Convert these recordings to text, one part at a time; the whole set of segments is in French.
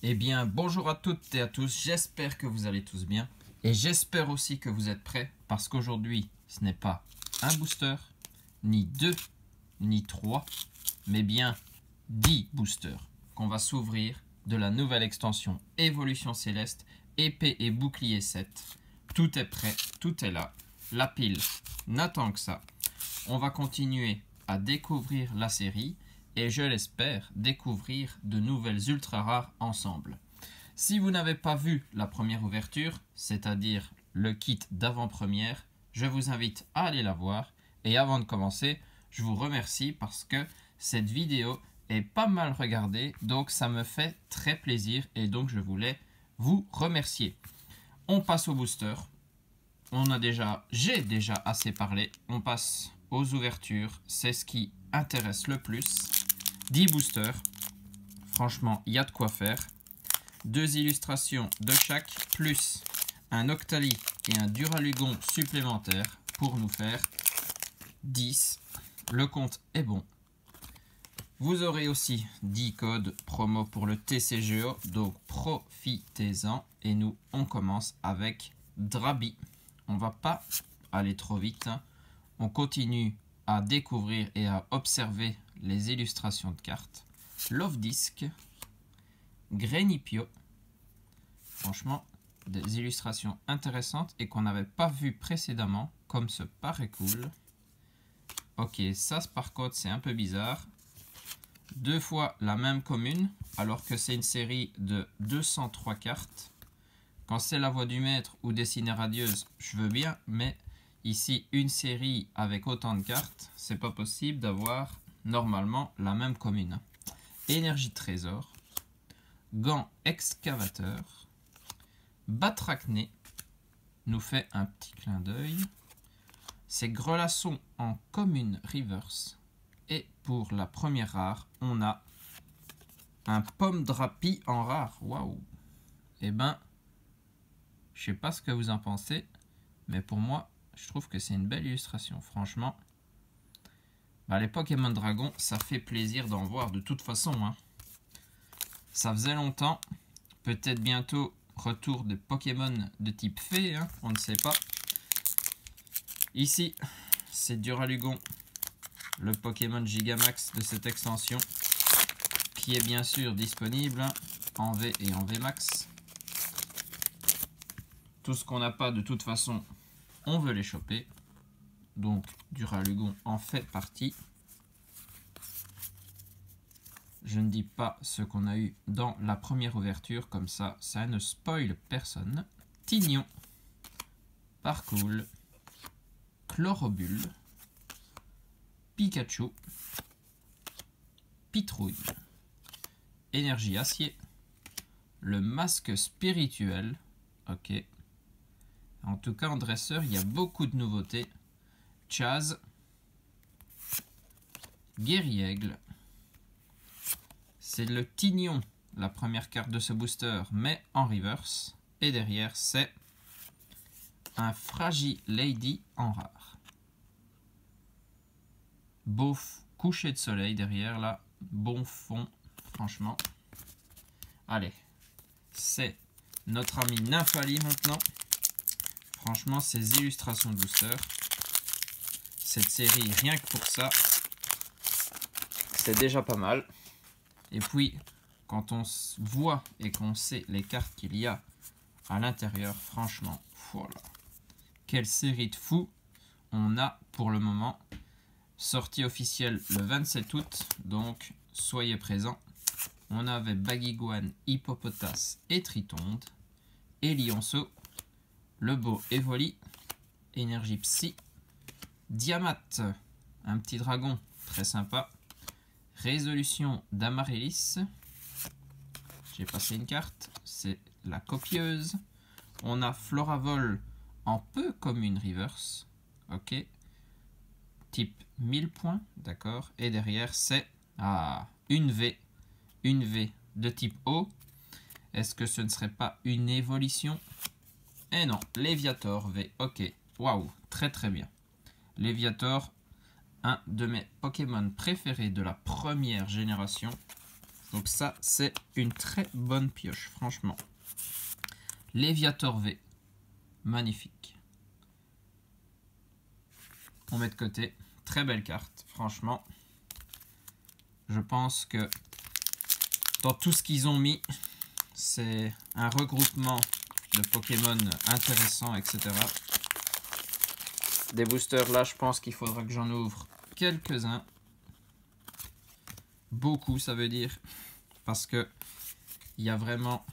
Eh bien, bonjour à toutes et à tous, j'espère que vous allez tous bien. Et j'espère aussi que vous êtes prêts, parce qu'aujourd'hui, ce n'est pas un booster, ni 2, ni 3, mais bien 10 boosters qu'on va s'ouvrir de la nouvelle extension Évolution Céleste, épée et bouclier 7. Tout est prêt, tout est là. La pile n'attend que ça. On va continuer à découvrir la série et je l'espère découvrir de nouvelles ultra rares ensemble. Si vous n'avez pas vu la première ouverture, c'est-à-dire le kit d'avant-première, je vous invite à aller la voir. Et avant de commencer, je vous remercie parce que cette vidéo est pas mal regardée, donc ça me fait très plaisir et donc je voulais vous remercier. On passe au booster. J'ai déjà assez parlé. On passe aux ouvertures. C'est ce qui intéresse le plus. 10 boosters. Franchement, il y a de quoi faire. 2 illustrations de chaque, plus un Octali et un Duralugon supplémentaire pour nous faire 10. Le compte est bon. Vous aurez aussi 10 codes promo pour le TCGO, donc profitez-en. Et nous, on commence avec Drabi. On va pas aller trop vite. On continue à découvrir et à observer les illustrations de cartes. Love Disc, Grenipio. Franchement, des illustrations intéressantes et qu'on n'avait pas vu précédemment, comme ce paraît cool. Ok, ça par contre c'est un peu bizarre. 2 fois la même commune, alors que c'est une série de 203 cartes. Quand c'est la voix du maître ou Dessinée radieuse, je veux bien, mais ici une série avec autant de cartes, c'est pas possible d'avoir normalement la même commune. Énergie trésor, gant excavateur, Batrachné nous fait un petit clin d'œil. C'est Grelasson en commune reverse. Et pour la première rare, on a un Pomme Drapi en rare. Waouh! Eh ben, je sais pas ce que vous en pensez, mais pour moi, je trouve que c'est une belle illustration. Franchement, les Pokémon Dragon, ça fait plaisir d'en voir de toute façon. Ça faisait longtemps, peut-être bientôt retour de Pokémon de type fée, on ne sait pas. Ici, c'est Duralugon, le Pokémon Gigamax de cette extension, qui est bien sûr disponible en V et en VMAX. Tout ce qu'on n'a pas de toute façon, on veut les choper. Donc Duralugon en fait partie. Je ne dis pas ce qu'on a eu dans la première ouverture, comme ça ne spoil personne. Tignon, Parcool, Chlorobule, Pikachu, Pitrouille, Énergie acier, le masque spirituel. Ok. En tout cas, en dresseur, il y a beaucoup de nouveautés. Chaz, Guerriègle. C'est le Tignon, la première carte de ce booster, mais en reverse. Et derrière, c'est un Fragilady en rare. Beau coucher de soleil derrière, là. Bon fond, franchement. Allez, c'est notre ami Nymphali maintenant. Franchement, ces illustrations de booster, cette série, rien que pour ça, c'est déjà pas mal. Et puis, quand on voit et qu'on sait les cartes qu'il y a à l'intérieur, franchement, voilà. Quelle série de fous on a pour le moment. Sortie officielle le 27 août, donc soyez présents. On avait Baguiguane, Hippopotas et Tritonde, et Lionceau, le beau Evoli, Énergie Psy, Diamat, un petit dragon très sympa, Résolution d'Amaryllis, j'ai passé une carte, c'est la copieuse. On a Floravol en peu commune reverse, ok, type 1000 points, d'accord, et derrière c'est une V de type O. Est-ce que ce ne serait pas une évolution? Eh non, Léviator V, ok, waouh, très très bien. Léviator, un de mes Pokémon préférés de la première génération. Donc ça, c'est une très bonne pioche, franchement. Léviator V, magnifique. On met de côté. Très belle carte, franchement. Je pense que dans tout ce qu'ils ont mis, c'est un regroupement de Pokémon intéressant, etc. Des boosters, là, je pense qu'il faudra que j'en ouvre quelques-uns. Beaucoup, ça veut dire. Parce que il y a vraiment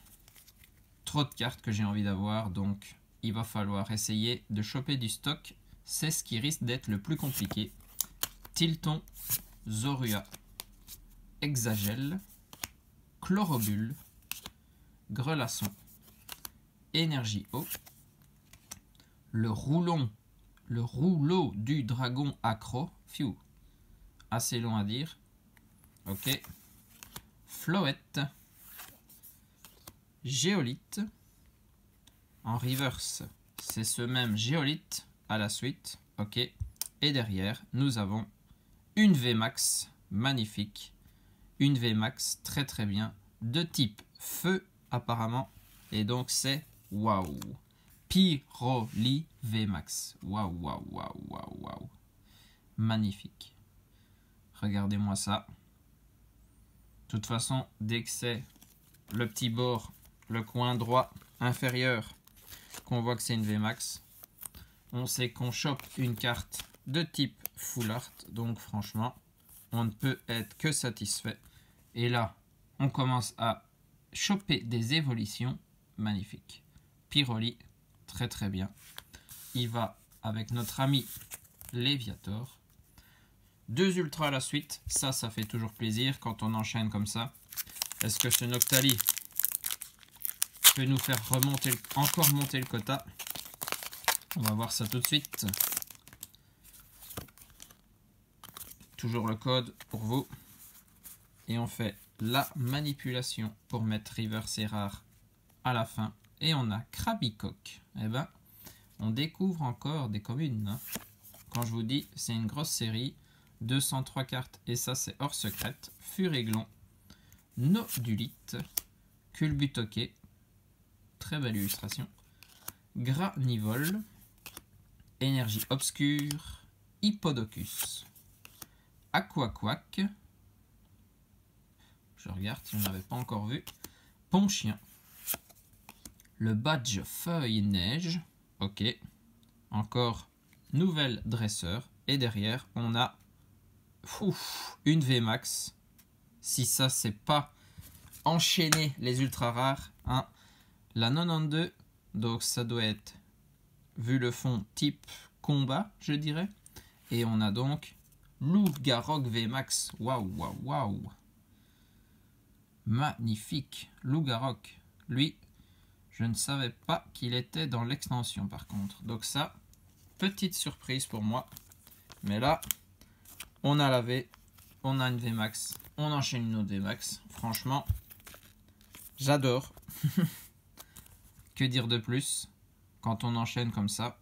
trop de cartes que j'ai envie d'avoir. Donc, il va falloir essayer de choper du stock. C'est ce qui risque d'être le plus compliqué. Tilton, Zorua, Hexagel, Chlorobule, Grelasson, Énergie Eau, le rouleau du dragon accro, Phew, assez long à dire, ok, Floette, Géolite, en reverse, c'est ce même Géolite à la suite, ok, et derrière, nous avons une VMAX, magnifique, une VMAX très très bien, de type feu apparemment, et donc c'est waouh, Pyroli VMAX, waouh, waouh, waouh, waouh, waouh, magnifique, regardez-moi ça. De toute façon, dès que c'est le petit bord, le coin droit inférieur, qu'on voit que c'est une VMAX, on sait qu'on chope une carte de type Full Art, donc franchement, on ne peut être que satisfait. Et là, on commence à choper des évolutions magnifiques. Pyroli, très très bien. Il va avec notre ami Léviator. 2 ultras à la suite, ça fait toujours plaisir quand on enchaîne comme ça. Est-ce que ce Noctali peut nous faire remonter, encore monter le quota? On va voir ça tout de suite. Toujours le code pour vous. Et on fait la manipulation pour mettre Reverse et Rare à la fin. Et on a Krabicoque. Eh ben, on découvre encore des communes. Hein. Quand je vous dis, c'est une grosse série. 203 cartes. Et ça, c'est hors secrète. Furéglon. Nodulite. Culbutoquet. Très belle illustration. Granivole. Énergie obscure. Hippodocus. Aquaquac. Je regarde si on n'avait pas encore vu. Ponchien. Le badge feuille-neige. Ok. Encore nouvelle dresseur. Et derrière, on a une VMAX. Si ça, c'est pas enchaîner les ultra rares. Hein. La 92. Donc ça doit être, vu le fond, type combat, je dirais. Et on a donc Lougarok VMAX. Waouh, waouh, waouh. Magnifique. Lougarok. Lui, je ne savais pas qu'il était dans l'extension par contre. Donc ça, petite surprise pour moi. Mais là, on a la V, on a une VMAX, on enchaîne une autre VMAX. Franchement, j'adore. Que dire de plus? Quand on enchaîne comme ça,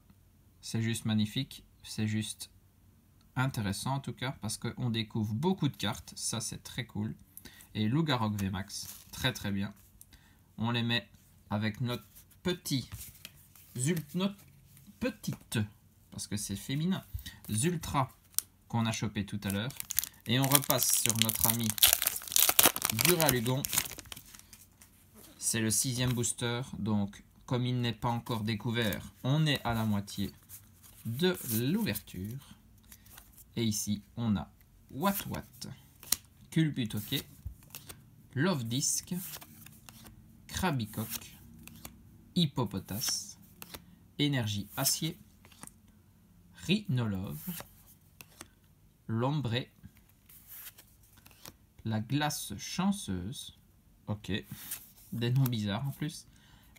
c'est juste magnifique. C'est juste intéressant en tout cas parce qu'on découvre beaucoup de cartes. Ça, c'est très cool. Et Lougarok VMAX, très très bien. On les met avec notre petite, parce que c'est féminin, Zultra qu'on a chopé tout à l'heure. Et on repasse sur notre ami Duralugon. C'est le 6e booster, donc comme il n'est pas encore découvert, on est à la moitié de l'ouverture. Et ici, on a Watwat, Culbutoquet, Love-Disc, Krabicoque, Hippopotas, Énergie Acier, Rhinolove, Lombré, la Glace Chanceuse, ok, des noms bizarres en plus,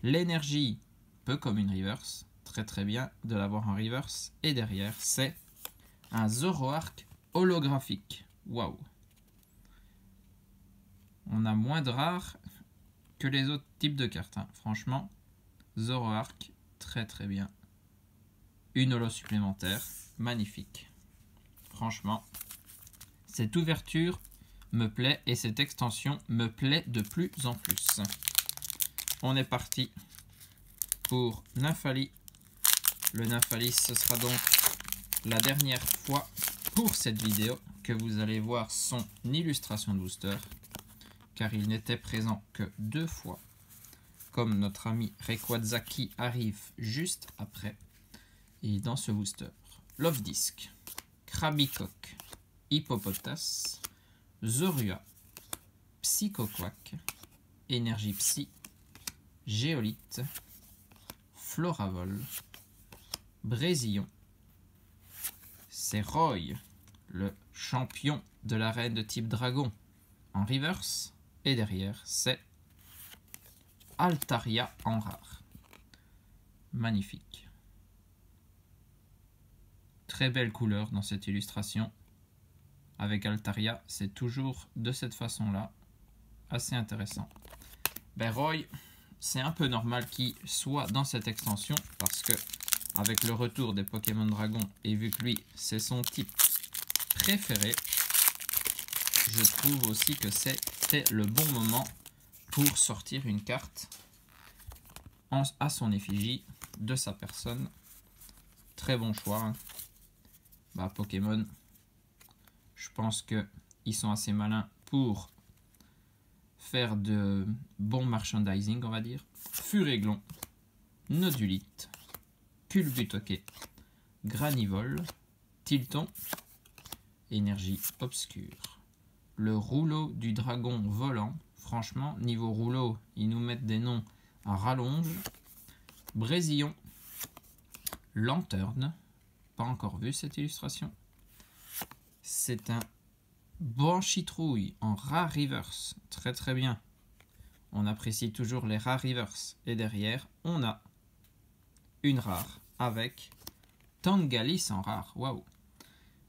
l'énergie peu comme une reverse, très très bien de l'avoir en reverse, et derrière c'est un Zoroark holographique, waouh. On a moins de rares que les autres types de cartes. Hein. Franchement, Zoroark, très très bien. Une holo supplémentaire, magnifique. Franchement, cette ouverture me plaît et cette extension me plaît de plus en plus. On est parti pour Nymphalie. Le Nymphalis, ce sera donc la dernière fois pour cette vidéo que vous allez voir son illustration de booster, car il n'était présent que 2 fois, comme notre ami Rayquaza qui arrive juste après. Et dans ce booster, Love Disc, Krabicoque, Hippopotas, Zorua, Psychoquack, Énergie Psy, Géolite, Floravol, Brésillon. C'est Roy, le champion de l'arène de type dragon, en reverse. Et derrière, c'est Altaria en rare. Magnifique. Très belle couleur dans cette illustration. Avec Altaria, c'est toujours de cette façon-là. Assez intéressant. Ben Roy, c'est un peu normal qu'il soit dans cette extension parce que avec le retour des Pokémon Dragon et vu que lui, c'est son type préféré, je trouve aussi que c'était le bon moment pour sortir une carte à son effigie de sa personne. Très bon choix. Hein. Bah, Pokémon, je pense qu'ils sont assez malins pour faire de bon merchandising, on va dire. Furéglon, Nodulite, Culbutoquet, Granivol, Tilton, Énergie Obscure. Le rouleau du dragon volant. Franchement, niveau rouleau, ils nous mettent des noms à rallonge. Brésillon, Lanterne. Pas encore vu cette illustration. C'est un Banchitrouille en rare reverse. Très très bien. On apprécie toujours les rares reverse. Et derrière, on a une rare avec Tangalis en rare. Waouh.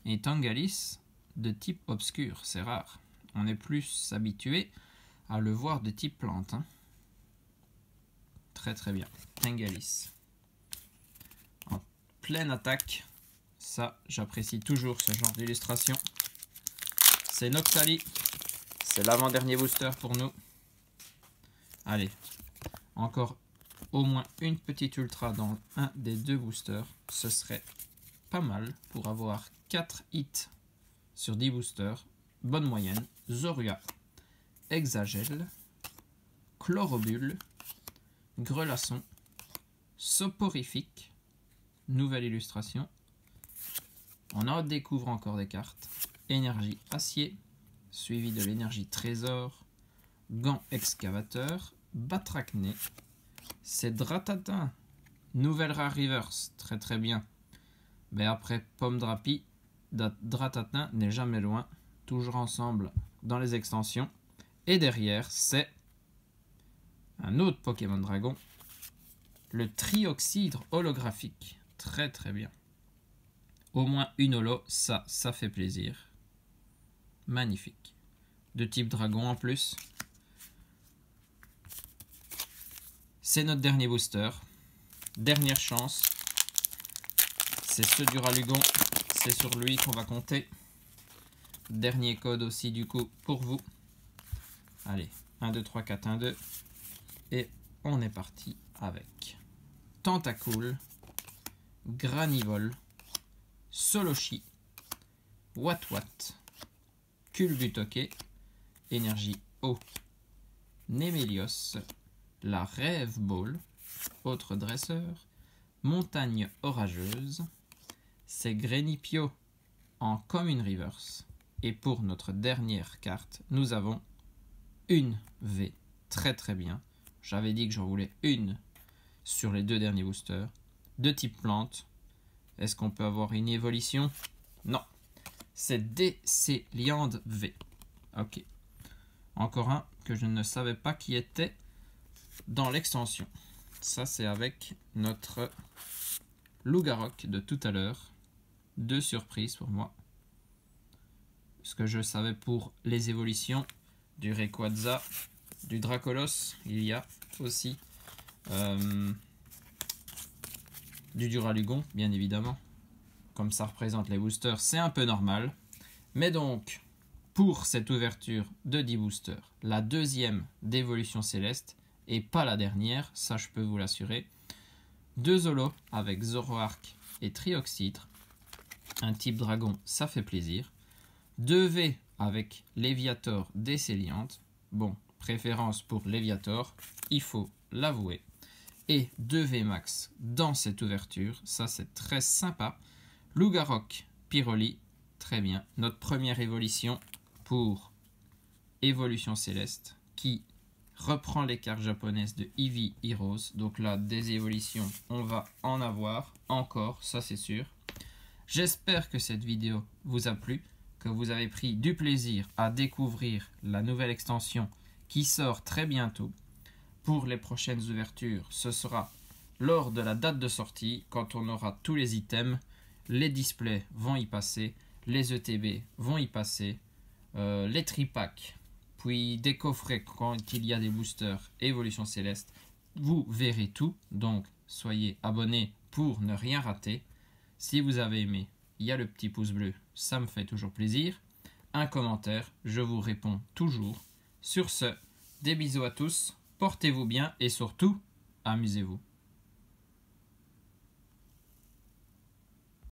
Et Tangalis de type obscur, c'est rare. On est plus habitué à le voir de type plante. Hein. Très très bien. Tangalis. En pleine attaque. Ça, j'apprécie toujours ce genre d'illustration. C'est Noctali. C'est l'avant-dernier booster pour nous. Allez. Encore au moins une petite ultra dans un des 2 boosters. Ce serait pas mal pour avoir 4 hits sur 10 boosters. Bonne moyenne. Zorua, Exagel, Chlorobule, Grelasson, Soporifique. Nouvelle illustration. On en découvre encore des cartes. Énergie Acier, suivi de l'énergie Trésor, Gant Excavateur, Batracné, c'est Dratatin. Nouvelle rare reverse, très très bien. Mais après Pomme Drapi, Dratatin n'est jamais loin. Toujours ensemble dans les extensions. Et derrière, c'est un autre Pokémon Dragon. Le Trioxydre holographique. Très très bien. Au moins une holo, ça fait plaisir. Magnifique. De type dragon en plus. C'est notre dernier booster. Dernière chance. C'est ceux du Ralugon. C'est sur lui qu'on va compter. Dernier code aussi du coup pour vous. Allez, 1, 2, 3, 4, 1, 2. Et on est parti avec Tentacool, Granivol, Solochi, Watwat, Culbutoquet, Énergie Eau, Némélios, la Rêve Ball, autre dresseur, Montagne Orageuse, c'est Grenipio en Common Reverse. Et pour notre dernière carte, nous avons une V. Très très bien. J'avais dit que j'en voulais une sur les 2 derniers boosters. De type plante. Est-ce qu'on peut avoir une évolution? Non. C'est Décéliande V. Ok. Encore un que je ne savais pas qui était dans l'extension. Ça, c'est avec notre Lougarok de tout à l'heure. 2 surprises pour moi. Ce que je savais pour les évolutions du Rayquaza, du Dracolos, il y a aussi du Duralugon, bien évidemment. Comme ça représente les boosters, c'est un peu normal. Mais donc, pour cette ouverture de 10 boosters. La deuxième d'évolution céleste et pas la dernière, ça je peux vous l'assurer. 2 holos avec Zoroark et Trioxytre. Un type dragon, ça fait plaisir. 2 V avec Léviator Décéliante. Bon, préférence pour Léviator, il faut l'avouer. Et 2 V max dans cette ouverture, ça c'est très sympa. Lougarok Pyroli, très bien. Notre première évolution pour Évolution Céleste qui reprend les cartes japonaises de Eevee Heroes. Donc là, des évolutions, on va en avoir encore, ça c'est sûr. J'espère que cette vidéo vous a plu, que vous avez pris du plaisir à découvrir la nouvelle extension qui sort très bientôt. Pour les prochaines ouvertures, ce sera lors de la date de sortie, quand on aura tous les items, les displays vont y passer, les ETB vont y passer, les tripacks, puis des coffrets quand il y a des boosters Évolution Céleste. Vous verrez tout, donc soyez abonnés pour ne rien rater. Si vous avez aimé, il y a le petit pouce bleu, ça me fait toujours plaisir. Un commentaire, je vous réponds toujours. Sur ce, des bisous à tous, portez-vous bien et surtout, amusez-vous.